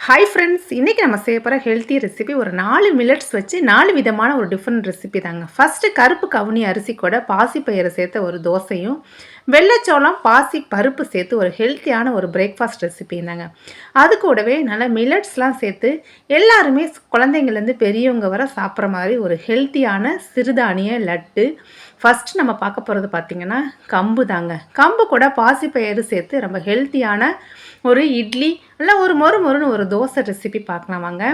Hi friends, இன்றைக்கி நம்ம செய்ய போகிற ஹெல்த்தி ரெசிபி ஒரு 4 மில்லட்ஸ் வச்சு 4 விதமான ஒரு டிஃப்ரெண்ட் ரெசிபி தாங்க. ஃபஸ்ட்டு கருப்பு கவுனி அரிசி கூட பாசிப்பயிறு சேர்த்த ஒரு தோசையும், வெள்ளைச்சோளம் பாசி பருப்பு சேர்த்து ஒரு ஹெல்த்தியான ஒரு பிரேக்ஃபாஸ்ட் ரெசிபி தாங்க. அது கூடவே நல்ல மில்லட்ஸ்லாம் சேர்த்து எல்லாருமே குழந்தைங்கள்லேருந்து பெரியவங்க வர சாப்பிட்ற மாதிரி ஒரு ஹெல்த்தியான சிறுதானிய லட்டு. ஃபஸ்ட்டு நம்ம பார்க்க போகிறது பார்த்திங்கன்னா கம்பு தாங்க. கம்பு கூட பாசிப்பயிறு சேர்த்து ரொம்ப ஹெல்த்தியான ஒரு இட்லி இல்லை ஒரு மொறுன்னு ஒரு தோசை ரெசிபி பார்க்கலாம் வாங்க.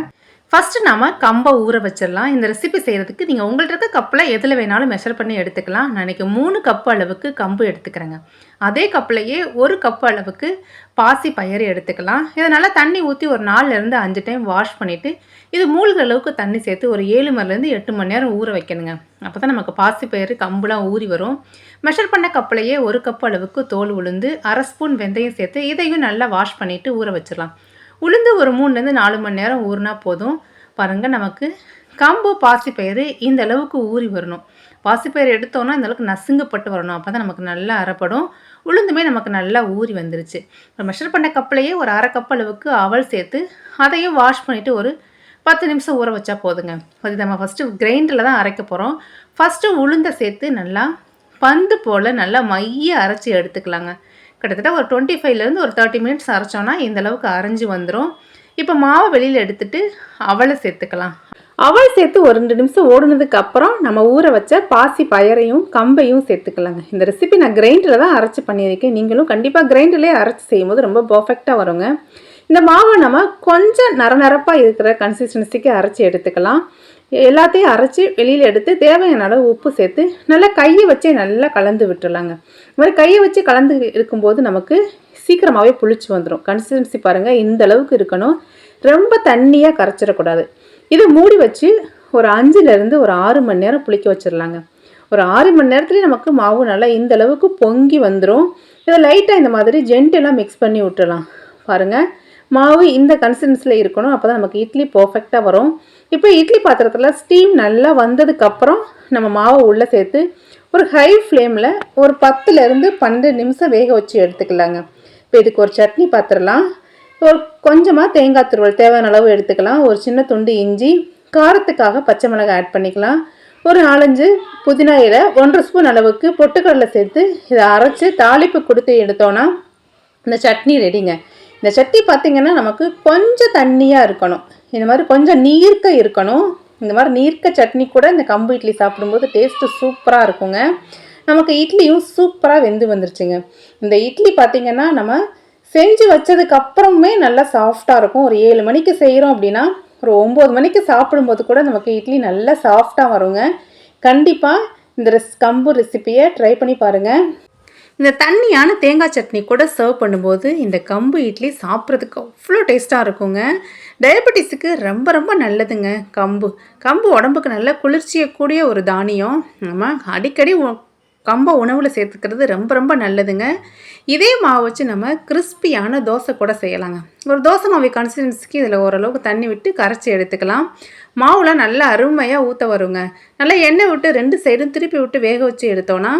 ஃபஸ்ட்டு நாம் கம்பை ஊற வச்சிடலாம். இந்த ரெசிபி செய்கிறதுக்கு நீங்கள் உங்கள்கிட்ட இருக்க கப்பில் எதில் வேணாலும் மெஷர் பண்ணி எடுத்துக்கலாம். நான் இன்றைக்கி 3 கப்பு அளவுக்கு கம்பு எடுத்துக்கிறேங்க. அதே கப்பிலையே 1 கப்பு அளவுக்கு பாசி பயிறு எடுத்துக்கலாம். இதை நல்லா தண்ணி ஊற்றி ஒரு 4லேருந்து 5 டைம் வாஷ் பண்ணிவிட்டு இது மூழ்கிற அளவுக்கு தண்ணி சேர்த்து ஒரு 7 மணிலேருந்து 8 மணி நேரம் ஊற வைக்கணுங்க. அப்போ தான் நமக்கு பாசி பயிறு கம்புலாம் ஊறி வரும். மெஷர் பண்ண கப்பிலையே 1 கப்பு அளவுக்கு தோல் உளுந்து, 1/2 ஸ்பூன் வெந்தயம் சேர்த்து இதையும் நல்லா வாஷ் பண்ணிவிட்டு ஊற வச்சிடலாம். உளுந்து ஒரு 3லேருந்து 4 மணி நேரம் ஊறினா போதும். பாருங்கள், நமக்கு கம்பு பாசிப்பயிறு இந்த அளவுக்கு ஊறி வரணும். பாசிப்பயிறு எடுத்தோன்னா இந்த அளவுக்கு நசுங்கப்பட்டு வரணும். அப்போ தான் நமக்கு நல்லா அரைப்படும். உளுந்துமே நமக்கு நல்லா ஊறி வந்துருச்சு. மெஷர் பண்ண கப்பிலையே ஒரு 1/2 கப் அளவுக்கு அவல் சேர்த்து அதையும் வாஷ் பண்ணிவிட்டு ஒரு 10 நிமிஷம் ஊற வச்சா போதுங்க. அது நம்ம ஃபஸ்ட்டு கிரைண்டரில் தான் அரைக்க போகிறோம். ஃபஸ்ட்டு உளுந்தை சேர்த்து நல்லா பந்து போல் நல்லா மைய அரைச்சி எடுத்துக்கலாங்க. கிட்டத்தட்ட ஒரு 25லேருந்து ஒரு 30 மினிட்ஸ் அரைச்சோன்னா இந்த அளவுக்கு அரைஞ்சி வந்துடும். இப்போ மாவை வெளியில் எடுத்துகிட்டு அவலை சேர்த்துக்கலாம். அவல் சேர்த்து ஒரு 2 நிமிஷம் ஓடுனதுக்கு அப்புறம் நம்ம ஊற வச்ச பாசி பயரையும் கம்பையும் சேர்த்துக்கலாங்க. இந்த ரெசிபி நான் கிரைண்டரில் தான் அரைச்சி பண்ணியிருக்கேன். நீங்களும் கண்டிப்பாக கிரைண்டர்லேயே அரைச்சி செய்யும்போது ரொம்ப பர்ஃபெக்டாக வருங்க. இந்த மாவை நம்ம கொஞ்சம் நரநரப்பாக இருக்கிற கன்சிஸ்டன்சிக்கு அரைச்சி எடுத்துக்கலாம். எல்லாத்தையும் அரைச்சி வெளியில் எடுத்து தேவையான அளவு உப்பு சேர்த்து நல்லா கையை வச்சே நல்லா கலந்து விட்டுடலாங்க. இந்த மாதிரி கையை வச்சு கலந்து இருக்கும்போது நமக்கு சீக்கிரமாகவே புளிச்சு வந்துடும். கன்சிஸ்டன்சி பாருங்கள், இந்த அளவுக்கு இருக்கணும். ரொம்ப தண்ணியாக கரைச்சிடக்கூடாது. இதை மூடி வச்சு ஒரு 5லேருந்து ஒரு 6 மணி நேரம் புளிக்க வச்சிடலாங்க. ஒரு 6 மணி நேரத்துலேயே நமக்கு மாவு நல்லா இந்த அளவுக்கு பொங்கி வந்துடும். இதை லைட்டாக இந்த மாதிரி ஜென்டெல்லாம் மிக்ஸ் பண்ணி விட்டுடலாம். பாருங்கள், மாவு இந்த கன்சிஸ்டன்சியில் இருக்கணும். அப்போ தான் நமக்கு இட்லி பர்ஃபெக்டாக வரும். இப்போ இட்லி பாத்திரத்தில் ஸ்டீம் நல்லா வந்ததுக்கப்புறம் நம்ம மாவை உள்ளே சேர்த்து ஒரு ஹை ஃப்ளேமில் ஒரு 10லேருந்து 12 நிமிஷம் வேக வச்சு எடுத்துக்கலாங்க. இப்போ இதுக்கு ஒரு சட்னி பாத்திரலாம். ஒரு கொஞ்சமாக தேங்காய் துருவல் தேவையான அளவு எடுத்துக்கலாம். ஒரு சின்ன துண்டு இஞ்சி, காரத்துக்காக பச்சை மிளகாய் ஆட் பண்ணிக்கலாம். ஒரு 4-5 புதினா இலை, 1 ஸ்பூன் அளவுக்கு பொட்டுக்கடலை சேர்த்து இதை அரைச்சி தாளிப்பு கொடுத்து எடுத்தோன்னா இந்த சட்னி ரெடிங்க. இந்த சட்னி பார்த்திங்கன்னா நமக்கு கொஞ்சம் தண்ணியாக இருக்கணும். இந்த மாதிரி கொஞ்சம் நீர்க்க இருக்கணும். இந்த மாதிரி நீர்க்க சட்னி கூட இந்த கம்பு இட்லி சாப்பிடும்போது டேஸ்ட்டு சூப்பராக இருக்குங்க. நமக்கு இட்லியும் சூப்பராக வெந்து வந்துருச்சுங்க. இந்த இட்லி பார்த்திங்கன்னா நம்ம செஞ்சு வச்சதுக்கப்புறமே நல்லா சாஃப்டாக இருக்கும். ஒரு 7 மணிக்கு செய்கிறோம் அப்படின்னா ஒரு 9 மணிக்கு சாப்பிடும்போது கூட நமக்கு இட்லி நல்லா சாஃப்டாக வருங்க. கண்டிப்பாக இந்த கம்பு ரெசிப்பியை ட்ரை பண்ணி பாருங்கள். இந்த தண்ணியான தேங்காய் சட்னி கூட சர்வ் பண்ணும்போது இந்த கம்பு இட்லி சாப்பிட்றதுக்கு அவ்வளோ டேஸ்ட்டாக இருக்குங்க. டயபெட்டிஸுக்கு ரொம்ப ரொம்ப நல்லதுங்க கம்பு உடம்புக்கு நல்ல குளிர்ச்சியக்கூடிய ஒரு தானியம். நம்ம அடிக்கடி கம்பை உணவில் சேர்த்துக்கிறது ரொம்ப ரொம்ப நல்லதுங்க. இதே மாவு வச்சு நம்ம கிறிஸ்பியான தோசை கூட செய்யலாங்க. ஒரு தோசை மாவு கன்சிஸ்டன்சிக்கு இதில் ஓரளவுக்கு தண்ணி விட்டு கரைச்சி எடுத்துக்கலாம். மாவுலாம் நல்லா அருமையாக ஊற்ற வருங்க. நல்லா எண்ணெய் விட்டு 2 சைடும் திருப்பி விட்டு வேக வச்சு எடுத்தோன்னா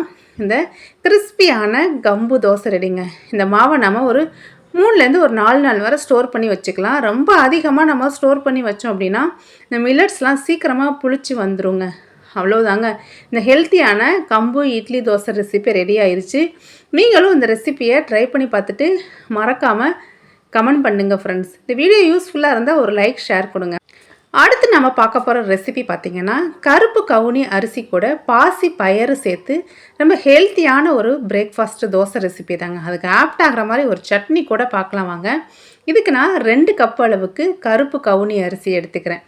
இந்த கிறிஸ்பியான கம்பு தோசை ரெடிங்க. இந்த மாவை நம்ம ஒரு 3லேருந்து ஒரு 4 நாள் வரை ஸ்டோர் பண்ணி வச்சுக்கலாம். ரொம்ப அதிகமாக நம்ம ஸ்டோர் பண்ணி வச்சோம் அப்படின்னா இந்த மில்லட்ஸ்லாம் சீக்கிரமாக புளிச்சு வந்துடுங்க. அவ்வளோதாங்க, இந்த ஹெல்த்தியான கம்பு இட்லி தோசை ரெசிபி ரெடி ஆயிடுச்சு. நீங்களும் இந்த ரெசிப்பியை ட்ரை பண்ணி பார்த்துட்டு மறக்காமல் கமெண்ட் பண்ணுங்கள் ஃப்ரெண்ட்ஸ். இந்த வீடியோ யூஸ்ஃபுல்லாக இருந்தால் ஒரு லைக் ஷேர் கொடுங்க. அடுத்து நம்ம பார்க்க போகிற ரெசிபி பார்த்திங்கன்னா கருப்பு கவுனி அரிசி கூட பாசி பயறு சேர்த்து ரொம்ப ஹெல்த்தியான ஒரு பிரேக்ஃபாஸ்ட்டு தோசை ரெசிபி தாங்க. அதுக்கு ஆப்ட் ஆகிற மாதிரி ஒரு சட்னி கூட பார்க்கலாம் வாங்க. இதுக்கு நான் 2 கப் அளவுக்கு கருப்பு கவுனி அரிசி எடுத்துக்கிறேன்.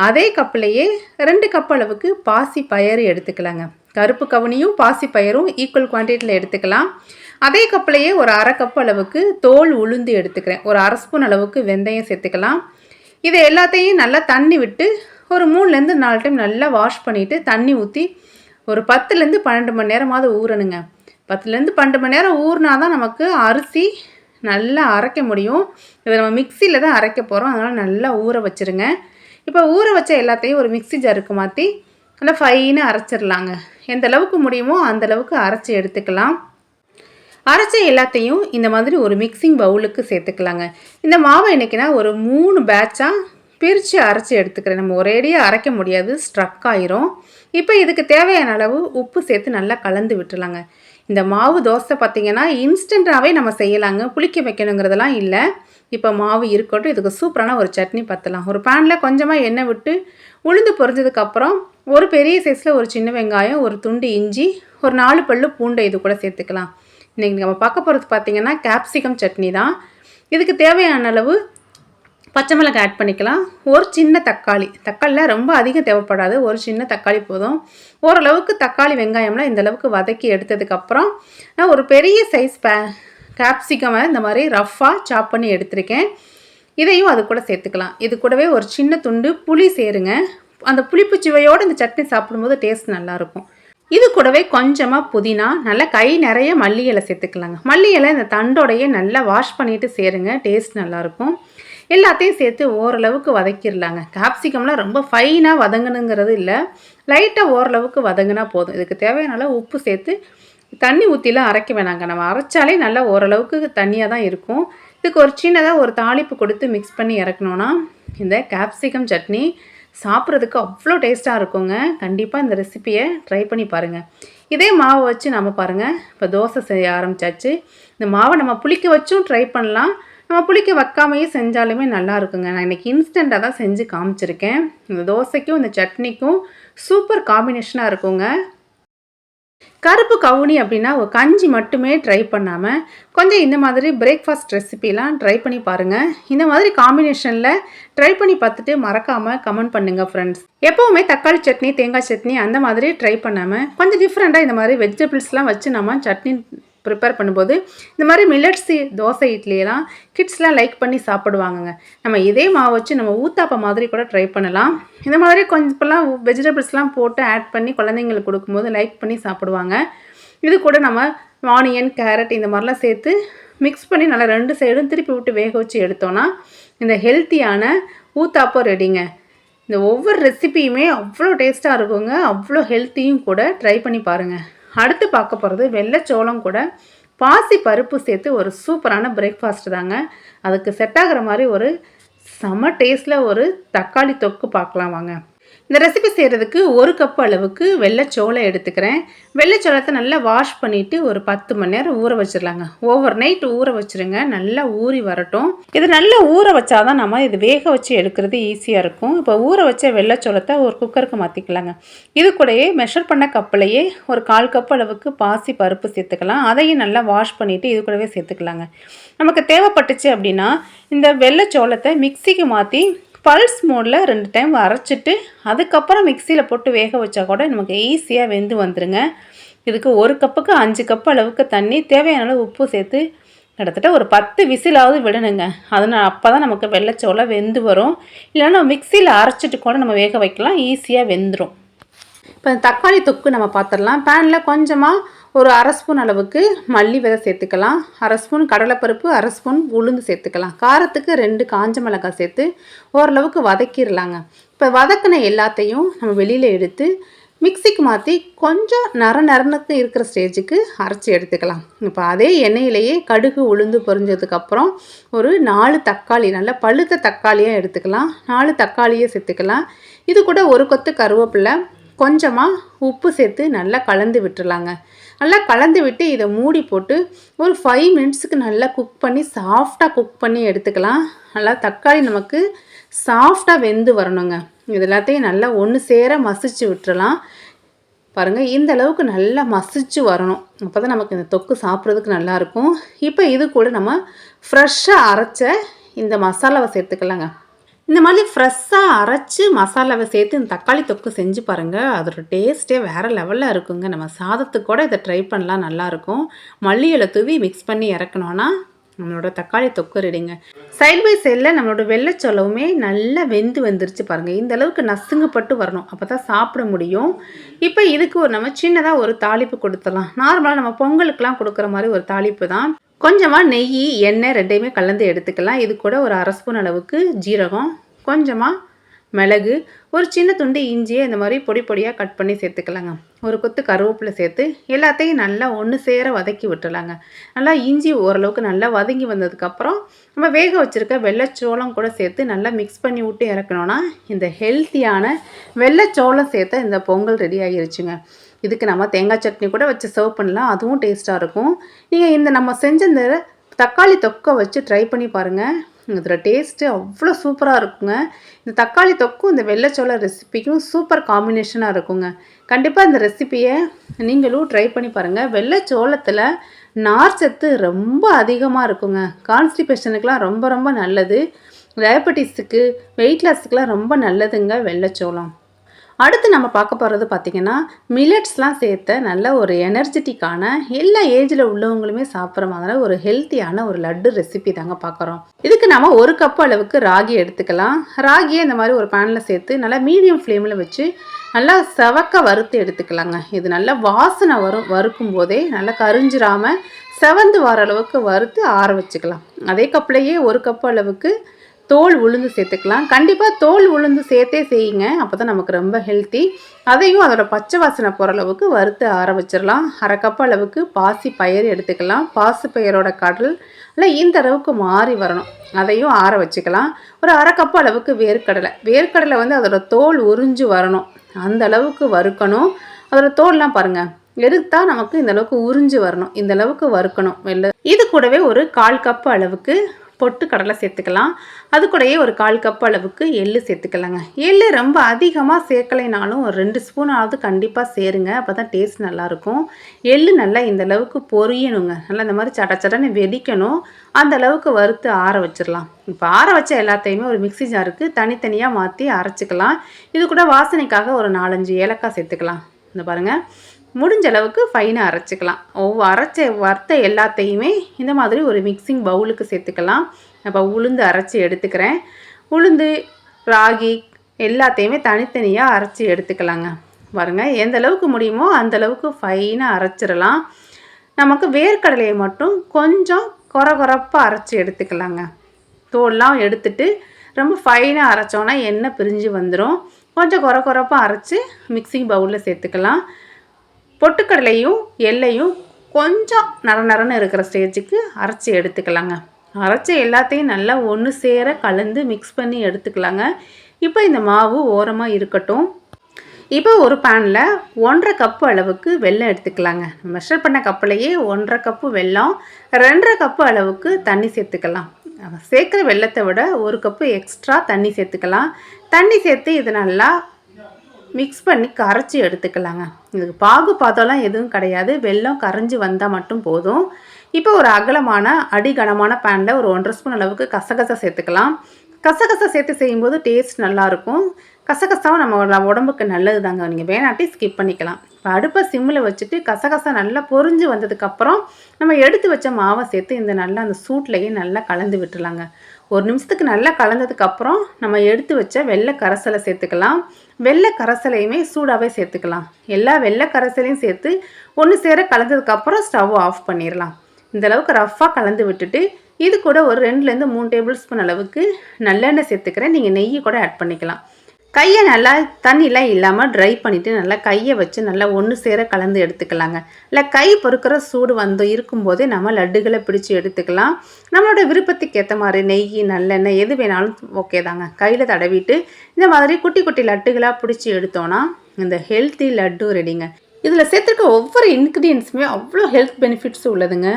அதே கப்பிலையே 2 கப் அளவுக்கு பாசி பயறு எடுத்துக்கலாங்க. கருப்பு கவுனியும் பாசி பயரும் ஈக்குவல் குவான்டிட்டியில் எடுத்துக்கலாம். அதே கப்பிலையே ஒரு 1/2 கப் அளவுக்கு தோல் உளுந்து எடுத்துக்கிறேன். ஒரு 1/2 ஸ்பூன் அளவுக்கு வெந்தயம் சேர்த்துக்கலாம். இதை எல்லாத்தையும் நல்லா தண்ணி விட்டு ஒரு 3லேருந்து 4 டைம் நல்லா வாஷ் பண்ணிவிட்டு தண்ணி ஊற்றி ஒரு 10லேருந்து 12 மணி நேரமாவது ஊறணுங்க. 10லேருந்து 12 மணி நேரம் ஊறினா தான் நமக்கு அரிசி நல்லா அரைக்க முடியும். இதை நம்ம மிக்சியில் தான் அரைக்க போகிறோம். அதனால் நல்லா ஊற வச்சுருங்க. இப்போ ஊற வச்ச எல்லாத்தையும் ஒரு மிக்சி ஜாருக்கு மாற்றி நல்லா ஃபைனாக அரைச்சிடலாங்க. எந்த அளவுக்கு முடியுமோ அந்தளவுக்கு அரைச்சி எடுத்துக்கலாம். அரைச்ச எல்லாத்தையும் இந்த மாதிரி ஒரு மிக்சிங் பவுலுக்கு சேர்த்துக்கலாங்க. இந்த மாவை இன்றைக்கி நான் ஒரு 3 பேட்சாக பிரித்து அரைச்சி எடுத்துக்கிறேன். நம்ம ஒரேடியாக அரைக்க முடியாது, ஸ்ட்ரக் ஆயிரும். இப்போ இதுக்கு தேவையான அளவு உப்பு சேர்த்து நல்லா கலந்து விட்டுலாங்க. இந்த மாவு தோசை பார்த்திங்கன்னா இன்ஸ்டண்ட்டாகவே நம்ம செய்யலாங்க, புளிக்க வைக்கணுங்கிறதெல்லாம் இல்லை. இப்போ மாவு இருக்கட்டும், இதுக்கு சூப்பரான ஒரு சட்னி பற்றலாம். ஒரு பேனில் கொஞ்சமாக எண்ணெய் விட்டு உளுந்து பொரிஞ்சதுக்கப்புறம் ஒரு பெரிய சைஸில் ஒரு சின்ன வெங்காயம், ஒரு துண்டு இஞ்சி, ஒரு 4 பல்லு பூண்டை இது கூட சேர்த்துக்கலாம். இன்றைக்கி நம்ம பார்க்க போகிறது பார்த்திங்கன்னா கேப்சிகம் சட்னி தான். இதுக்கு தேவையான அளவு பச்சை மிளகாய் ஆட் பண்ணிக்கலாம். ஒரு சின்ன தக்காளியில் ரொம்ப அதிகம் தேவைப்படாது, ஒரு சின்ன தக்காளி போதும். ஓரளவுக்கு தக்காளி வெங்காயம்லாம் இந்தளவுக்கு வதக்கி எடுத்ததுக்கப்புறம் நான் ஒரு பெரிய சைஸ் கேப்சிகமை இந்த மாதிரி ரஃப்பாக சாப் பண்ணி எடுத்திருக்கேன். இதையும் அது கூட சேர்த்துக்கலாம். இது கூடவே ஒரு சின்ன துண்டு புளி சேருங்க. அந்த புளிப்பு சுவையோடு இந்த சட்னி சாப்பிடும்போது டேஸ்ட் நல்லாயிருக்கும். இது கூடவே கொஞ்சமாக புதினா, நல்லா கை நிறைய மல்லி இலை சேர்த்துக்கலாங்க. மல்லி இலை இந்த தண்டோடையே நல்லா வாஷ் பண்ணிவிட்டு சேருங்க, டேஸ்ட் நல்லாயிருக்கும். எல்லாத்தையும் சேர்த்து ஓரளவுக்கு வதக்கிடலாங்க. கேப்சிகம்லாம் ரொம்ப ஃபைனாக வதங்கணுங்கிறது இல்லை, லைட்டாக ஓரளவுக்கு வதங்கினா போதும். இதுக்கு தேவையான உப்பு சேர்த்து தண்ணி ஊற்றிலாம் அரைக்க வேணாங்க. நம்ம அரைச்சாலே நல்லா ஓரளவுக்கு தண்ணியாக தான் இருக்கும். இதுக்கு ஒரு சின்னதாக ஒரு தாளிப்பு கொடுத்து மிக்ஸ் பண்ணி இறக்கணுன்னா இந்த கேப்சிகம் சட்னி சாப்பிட்றதுக்கு அவ்வளோ டேஸ்ட்டாக இருக்குங்க. கண்டிப்பாக இந்த ரெசிப்பியை ட்ரை பண்ணி பாருங்கள். இதே மாவை வச்சு நம்ம பாருங்கள் இப்போ தோசை செய்ய ஆரம்பித்தாச்சு. இந்த மாவை நம்ம புளிக்க வச்சும் ட்ரை பண்ணலாம், நம்ம புளிக்க வைக்காமையே செஞ்சாலுமே நல்லா இருக்குங்க. நான் இன்றைக்கி இன்ஸ்டண்ட்டாக தான் செஞ்சு காமிச்சிருக்கேன். இந்த தோசைக்கும் இந்த சட்னிக்கும் சூப்பர் காம்பினேஷனாக இருக்குங்க. கருப்பு கவுனி அப்படின்னா ஒரு கஞ்சி மட்டுமே ட்ரை பண்ணாமல் கொஞ்சம் இந்த மாதிரி பிரேக்ஃபாஸ்ட் ரெசிபிலாம் ட்ரை பண்ணி பாருங்கள். இந்த மாதிரி காம்பினேஷனில் ட்ரை பண்ணி பார்த்துட்டு மறக்காமல் கமெண்ட் பண்ணுங்கள் ஃப்ரெண்ட்ஸ். எப்போவுமே தக்காளி சட்னி, தேங்காய் சட்னி அந்த மாதிரி ட்ரை பண்ணாமல் கொஞ்சம் டிஃப்ரெண்ட்டாக இந்த மாதிரி வெஜிடபிள்ஸ்லாம் வச்சு நம்ம சட்னி ப்ரிப்பேர் பண்ணும்போது இந்த மாதிரி மில்லட்ஸு தோசை இட்லியெல்லாம் கிட்ஸ்லாம் லைக் பண்ணி சாப்பிடுவாங்கங்க. நம்ம இதே மாவு வச்சு நம்ம ஊத்தாப்பம் மாதிரி கூட ட்ரை பண்ணலாம். இந்த மாதிரி கொஞ்சம் இப்போல்லாம் வெஜிடபிள்ஸ்லாம் போட்டு ஆட் பண்ணி குழந்தைங்களுக்கு கொடுக்கும்போது லைக் பண்ணி சாப்பிடுவாங்க. இது கூட நம்ம ஆனியன், கேரட் இந்த மாதிரிலாம் சேர்த்து மிக்ஸ் பண்ணி நல்லா 2 சைடும் திருப்பி விட்டு வேக வச்சு எடுத்தோன்னா இந்த ஹெல்த்தியான ஊத்தாப்பம் ரெடிங்க. இந்த ஒவ்வொரு ரெசிபியுமே அவ்வளோ டேஸ்ட்டாக இருக்குங்க, அவ்வளோ ஹெல்த்தியும் கூட. ட்ரை பண்ணி பாருங்கள். அடுத்து பார்க்க போகிறது வெள்ளைச்சோளம் கூட பாசி பருப்பு சேர்த்து ஒரு சூப்பரான பிரேக்ஃபாஸ்ட் தாங்க. அதுக்கு செட் ஆகிற மாதிரி ஒரு செம டேஸ்ட்டில் ஒரு தக்காளி தொக்கு பார்க்கலாம் வாங்க. இந்த ரெசிபி செய்கிறதுக்கு 1 கப் அளவுக்கு வெள்ளைச்சோளம் எடுத்துக்கிறேன். வெள்ளைச்சோளத்தை நல்லா வாஷ் பண்ணிவிட்டு ஒரு 10 மணி நேரம் ஊற வச்சிடலாங்க. ஓவர் நைட் ஊற வச்சுருங்க, நல்லா ஊறி வரட்டும். இது நல்லா ஊற வச்சாதான் நம்ம இது வேக வச்சு எடுக்கிறது ஈஸியாக இருக்கும். இப்போ ஊற வச்ச வெள்ளைச்சோளத்தை ஒரு குக்கருக்கு மாற்றிக்கலாங்க. இது கூடயே மெஷர் பண்ண கப்பிலையே ஒரு 1/4 கப் அளவுக்கு பாசி பருப்பு சேர்த்துக்கலாம். அதையும் நல்லா வாஷ் பண்ணிவிட்டு இது கூடவே சேர்த்துக்கலாங்க. நமக்கு தேவைப்பட்டுச்சு அப்படின்னா இந்த வெள்ளைச்சோளத்தை மிக்சிக்கு மாற்றி பல்ஸ் மோடில் 2 டைம் அரைச்சிட்டு அதுக்கப்புறம் மிக்சியில் போட்டு வேக வச்சா கூட நமக்கு ஈஸியாக வெந்து வந்துடுங்க. இதுக்கு 1 கப்புக்கு 5 கப் அளவுக்கு தண்ணி, தேவையான அளவு உப்பு சேர்த்து கிட்டத்தட்ட ஒரு 10 விசிலாவது விடணுங்க. அதனால் அப்போ தான் நமக்கு வெள்ளைச்சோளம் வெந்து வரும். இல்லைன்னா மிக்சியில் அரைச்சிட்டு கூட நம்ம வேக வைக்கலாம், ஈஸியாக வெந்துடும். இப்போ தக்காளி தொக்கு நம்ம பார்த்துடலாம். பேனில் கொஞ்சமாக ஒரு 1/2 ஸ்பூன் அளவுக்கு மல்லி விதை சேர்த்துக்கலாம், 1/2 ஸ்பூன் கடலைப்பருப்பு, 1/2 ஸ்பூன் உளுந்து சேர்த்துக்கலாம். காரத்துக்கு 2 காஞ்ச மிளகாய் சேர்த்து ஓரளவுக்கு வதக்கிடலாங்க. இப்போ வதக்கின எல்லாத்தையும் நம்ம வெளியில் எடுத்து மிக்சிக்கு மாற்றி கொஞ்சம் நரநரனுக்கு இருக்கிற ஸ்டேஜுக்கு அரைச்சி எடுத்துக்கலாம். இப்போ அதே எண்ணெயிலேயே கடுகு உளுந்து பொரிஞ்சதுக்கப்புறம் ஒரு 4 தக்காளி, நல்லா பழுத்த தக்காளியாக எடுத்துக்கலாம். 4 தக்காளியை சேர்த்துக்கலாம். இது கூட 1 கொத்து கருவேப்பிலை, கொஞ்சமாக உப்பு சேர்த்து நல்லா கலந்து விட்டுருலாங்க. நல்லா கலந்து விட்டு இதை மூடி போட்டு ஒரு 5 மினிட்ஸுக்கு நல்லா குக் பண்ணி சாஃப்டாக குக் பண்ணி எடுத்துக்கலாம். நல்லா தக்காளி நமக்கு சாஃப்டாக வெந்து வரணுங்க. இது எல்லாத்தையும் நல்லா ஒன்று சேர மசிச்சு விட்டுறலாம். பாருங்கள், இந்த அளவுக்கு நல்லா மசிச்சு வரணும். அப்போ தான் நமக்கு இந்த தொக்கு சாப்பிட்றதுக்கு நல்லாயிருக்கும். இப்போ இது கூட நம்ம ஃப்ரெஷ்ஷாக அரைச்ச இந்த மசாலாவை சேர்த்துக்கலாங்க. இந்த மாதிரி ஃப்ரெஷ்ஷாக அரைச்சி மசாலாவை சேர்த்து இந்த தக்காளி தொக்கு செஞ்சு பாருங்கள், அதோட டேஸ்ட்டே வேறு லெவலில் இருக்குங்க. நம்ம சாதத்துக்கு கூட இதை ட்ரை பண்ணலாம், நல்லாயிருக்கும். மல்லி இலை தூவி மிக்ஸ் பண்ணி இறக்கணுன்னா நம்மளோட தக்காளி தொக்கு ரெடிங்க. சைட் பை சைடில் நம்மளோட வெள்ளைச்சோளவுமே நல்லா வெந்து வந்துருச்சு பாருங்கள். இந்த அளவுக்கு நசுங்கப்பட்டு வரணும், அப்போ தான் சாப்பிட முடியும். இப்போ இதுக்கு நம்ம சின்னதாக ஒரு தாளிப்பு கொடுத்துடலாம். நார்மலாக நம்ம பொங்கலுக்கெலாம் கொடுக்குற மாதிரி ஒரு தாளிப்பு தான். கொஞ்சமாக நெய், எண்ணெய் 2யுமே கலந்து எடுத்துக்கலாம். இது கூட ஒரு 1/2 ஸ்பூன் அளவுக்கு ஜீரகம், கொஞ்சமாக மிளகு, ஒரு சின்ன துண்டு இஞ்சியை இந்த மாதிரி பொடி பொடியாக கட் பண்ணி சேர்த்துக்கலாங்க. ஒரு கொத்து கருவேப்பிலை சேர்த்து எல்லாத்தையும் நல்லா ஒன்று சேர வதக்கி விட்டுலாங்க. நல்லா இஞ்சி ஓரளவுக்கு நல்லா வதங்கி வந்ததுக்கப்புறம் நம்ம வேக வச்சுருக்க வெள்ளைச்சோளம் கூட சேர்த்து நல்லா மிக்ஸ் பண்ணி விட்டு இறக்கணுன்னா இந்த ஹெல்த்தியான வெள்ளைச்சோளம் சேர்த்த இந்த பொங்கல் ரெடி ஆகிருச்சுங்க. இதுக்கு நம்ம தேங்காய் சட்னி கூட வச்சு சர்வ் பண்ணலாம், அதுவும் டேஸ்ட்டாக இருக்கும். நீங்கள் இந்த நம்ம செஞ்ச இந்த தக்காளி தொக்கை வச்சு ட்ரை பண்ணி பாருங்கள். இதில் டேஸ்ட்டு அவ்வளோ சூப்பராக இருக்குங்க. இந்த தக்காளி தொக்கும் இந்த வெள்ளைச்சோள ரெசிபிக்கும் சூப்பர் காம்பினேஷனாக இருக்குங்க. கண்டிப்பாக இந்த ரெசிப்பியை நீங்களும் ட்ரை பண்ணி பாருங்கள். வெள்ளைச்சோளத்தில் நார் சத்து ரொம்ப அதிகமாக இருக்குங்க. கான்ஸ்டிபேஷனுக்கெலாம் ரொம்ப ரொம்ப நல்லது. டயபெட்டிஸுக்கு, வெயிட் லாஸுக்கெலாம் ரொம்ப நல்லதுங்க வெள்ளைச்சோளம். அடுத்து நம்ம பார்க்க போகிறது பார்த்திங்கன்னா மில்லட்ஸ்லாம் சேர்த்த நல்ல ஒரு எனர்ஜெட்டிக்கான எல்லா ஏஜில் உள்ளவங்களுமே சாப்பிட்ற மாதிரி ஒரு ஹெல்த்தியான ஒரு லட்டு ரெசிபி தாங்க பார்க்குறோம். இதுக்கு நம்ம 1 கப் அளவுக்கு ராகி எடுத்துக்கலாம். ராகியை இந்த மாதிரி ஒரு பேனில் சேர்த்து நல்லா மீடியம் ஃப்ளேமில் வச்சு நல்லா செவக்க வறுத்து எடுத்துக்கலாங்க. இது நல்லா வாசனை வறுக்கும் போதே நல்லா கரிஞ்சிராமல் செவந்து வர அளவுக்கு வறுத்து ஆற வச்சுக்கலாம். அதே கப்லேயே 1 கப் அளவுக்கு தோல் உளுந்து சேர்த்துக்கலாம். கண்டிப்பாக தோல் உளுந்து சேர்த்தே செய்யுங்க, அப்போ தான் நமக்கு ரொம்ப ஹெல்த்தி. அதையும் அதோட பச்சை வாசனை போகிற அளவுக்கு வறுத்து ஆற வச்சிடலாம். 1/2 கப் அளவுக்கு பாசி பயிர் எடுத்துக்கலாம். பாசி பயிரோட கடல் இல்லை இந்த அளவுக்கு மாறி வரணும், அதையும் ஆற வச்சுக்கலாம். ஒரு 1/2 கப் அளவுக்கு வேர்க்கடலை வந்து அதோட தோல் உறிஞ்சு வரணும், அந்த அளவுக்கு வறுக்கணும். அதோட தோல்லாம் பாருங்கள் எடுத்தா நமக்கு இந்த அளவுக்கு உறிஞ்சு வரணும், இந்த அளவுக்கு வறுக்கணும். இது கூடவே ஒரு 1/4 கப் அளவுக்கு பொட்டு கடலை சேர்த்துக்கலாம். அது கூடயே ஒரு 1/4 கப் அளவுக்கு எள்ளு சேர்த்துக்கலாங்க. எள்ளு ரொம்ப அதிகமாக சேர்க்கலைனாலும் ஒரு 2 ஸ்பூனாவது கண்டிப்பாக சேருங்க, அப்போ தான் டேஸ்ட் நல்லாயிருக்கும். எள்ளு நல்லா இந்த அளவுக்கு பொரியணுங்க, நல்லா இந்த மாதிரி சடச்சடன்னு வெடிக்கணும், அந்த அளவுக்கு வறுத்து ஆற வச்சிடலாம். இப்போ ஆற வச்ச எல்லாத்தையுமே ஒரு மிக்ஸி ஜாருக்கு தனித்தனியாக மாற்றி அரைச்சிக்கலாம். இது கூட வாசனைக்காக ஒரு 4-5 ஏலக்காய் சேர்த்துக்கலாம். இந்த பாருங்கள், முடிஞ்ச அளவுக்கு ஃபைனாக அரைச்சிக்கலாம். வறுத்த எல்லாத்தையுமே இந்த மாதிரி ஒரு மிக்சிங் பவுலுக்கு சேர்த்துக்கலாம். இப்போ உளுந்து அரைச்சி எடுத்துக்கிறேன். உளுந்து, ராகி எல்லாத்தையுமே தனித்தனியாக அரைச்சி எடுத்துக்கலாங்க. பாருங்கள், எந்த அளவுக்கு முடியுமோ அந்த அளவுக்கு ஃபைனாக அரைச்சிடலாம். நமக்கு வேர்க்கடலையை மட்டும் கொஞ்சம் கொரப்பாக அரைச்சி எடுத்துக்கலாங்க. தோல்லாம் எடுத்துட்டு ரொம்ப ஃபைனாக அரைச்சோன்னா எண்ணெய் பிரிஞ்சு வந்துடும். கொஞ்சம் கொரப்பாக அரைச்சி மிக்சிங் பவுலில் சேர்த்துக்கலாம். பொட்டுக்கடலையும் எல்லையும் கொஞ்சம் நரன்னு இருக்கிற ஸ்டேஜுக்கு அரைச்சி எடுத்துக்கலாங்க. அரைச்சி எல்லாத்தையும் நல்லா ஒன்று சேர கலந்து மிக்ஸ் பண்ணி எடுத்துக்கலாங்க. இப்போ இந்த மாவு ஓரமாக இருக்கட்டும். இப்போ ஒரு பேனில் 1/2 கப்பு அளவுக்கு வெல்லம் எடுத்துக்கலாங்க. மெஷர் பண்ண கப்புலையே 1/2 கப்பு வெல்லம், 2/2 கப்பு அளவுக்கு தண்ணி சேர்த்துக்கலாம். சேர்க்குற வெல்லத்தை விட 1 கப்பு எக்ஸ்ட்ரா தண்ணி சேர்த்துக்கலாம். தண்ணி சேர்த்து இது நல்லா மிக்ஸ் பண்ணி கரைச்சி எடுத்துக்கலாங்க. இதுக்கு பாகுபாதம்லாம் எதுவும் கிடையாது, வெல்லம் கரைஞ்சி வந்தால் மட்டும் போதும். இப்போ ஒரு அகலமான அடிகனமான பேனில் ஒரு 1/2 ஸ்பூன் அளவுக்கு கசகசா சேர்த்துக்கலாம். கசகசா சேர்த்து செய்யும்போது டேஸ்ட் நல்லாயிருக்கும். கசகசாவும் நம்ம உடம்புக்கு நல்லது தாங்க, நீங்கள் வேணாட்டி ஸ்கிப் பண்ணிக்கலாம். இப்போ அடுப்பை சிம்மில் வச்சுட்டு கசகசா நல்லா பொரிஞ்சு வந்ததுக்கப்புறம் நம்ம எடுத்து வச்ச மாவை சேர்த்து இந்த நல்லா அந்த சூட்லேயே நல்லா கலந்து விட்டுலாங்க. 1 நிமிஷத்துக்கு நல்லா கலந்ததுக்கப்புறம் நம்ம எடுத்து வச்ச வெள்ளை கரைசலை சேர்த்துக்கலாம். வெள்ளை கரைசலையுமே சூடாகவே சேர்த்துக்கலாம். எல்லா வெள்ளை கரைசலையும் சேர்த்து ஒன்று சேர கலந்ததுக்கப்புறம் ஸ்டவ் ஆஃப் பண்ணிடலாம். இந்தளவுக்கு ரஃப்பாக கலந்து விட்டுட்டு இது கூட ஒரு 2-3 டேபிள் ஸ்பூன் அளவுக்கு நல்லெண்ணெய் சேர்த்துக்கிறேன். நீங்கள் நெய் கூட ஆட் பண்ணிக்கலாம். கையை நல்லா தண்ணிலாம் இல்லாமல் ட்ரை பண்ணிவிட்டு நல்லா கையை வச்சு நல்லா ஒன்று சேர கலந்து எடுத்துக்கலாங்க. இல்லை கை பொறுக்கிற சூடு இருக்கும்போதே நம்ம லட்டுகளை பிடிச்சி எடுத்துக்கலாம். நம்மளோட விருப்பத்துக்கு ஏற்ற மாதிரி நெய், நல்லெண்ணெய் எது வேணாலும் ஓகே தாங்க. கையில் தடவிட்டு இந்த மாதிரி குட்டி குட்டி லட்டுகளாக பிடிச்சி எடுத்தோன்னா இந்த ஹெல்த்தி லட்டு ரெடிங்க. இதில் சேர்த்துருக்க ஒவ்வொரு இன்க்ரீடியன்ஸுமே அவ்வளோ ஹெல்த் பெனிஃபிட்ஸ் உள்ளதுங்க.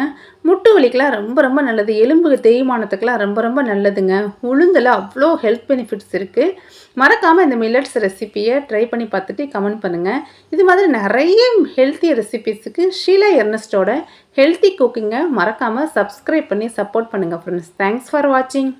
முட்டு வலிக்கெலாம் ரொம்ப ரொம்ப நல்லது, எலும்பு தேய்மானத்துக்கெலாம் ரொம்ப ரொம்ப நல்லதுங்க. உளுந்தில் அவ்வளோ ஹெல்த் பெனிஃபிட்ஸ் இருக்குது. மறக்காமல் இந்த மில்லட்ஸ் ரெசிப்பியை ட்ரை பண்ணி பார்த்துட்டு கமெண்ட் பண்ணுங்கள். இது மாதிரி நிறைய ஹெல்த்தி ரெசிபிஸுக்கு ஷீலா எர்னஸ்டோட ஹெல்த்தி குக்கிங்கை மறக்காமல் சப்ஸ்கிரைப் பண்ணி சப்போர்ட் பண்ணுங்கள் ஃப்ரெண்ட்ஸ். தேங்க்ஸ் ஃபார் வாட்சிங்.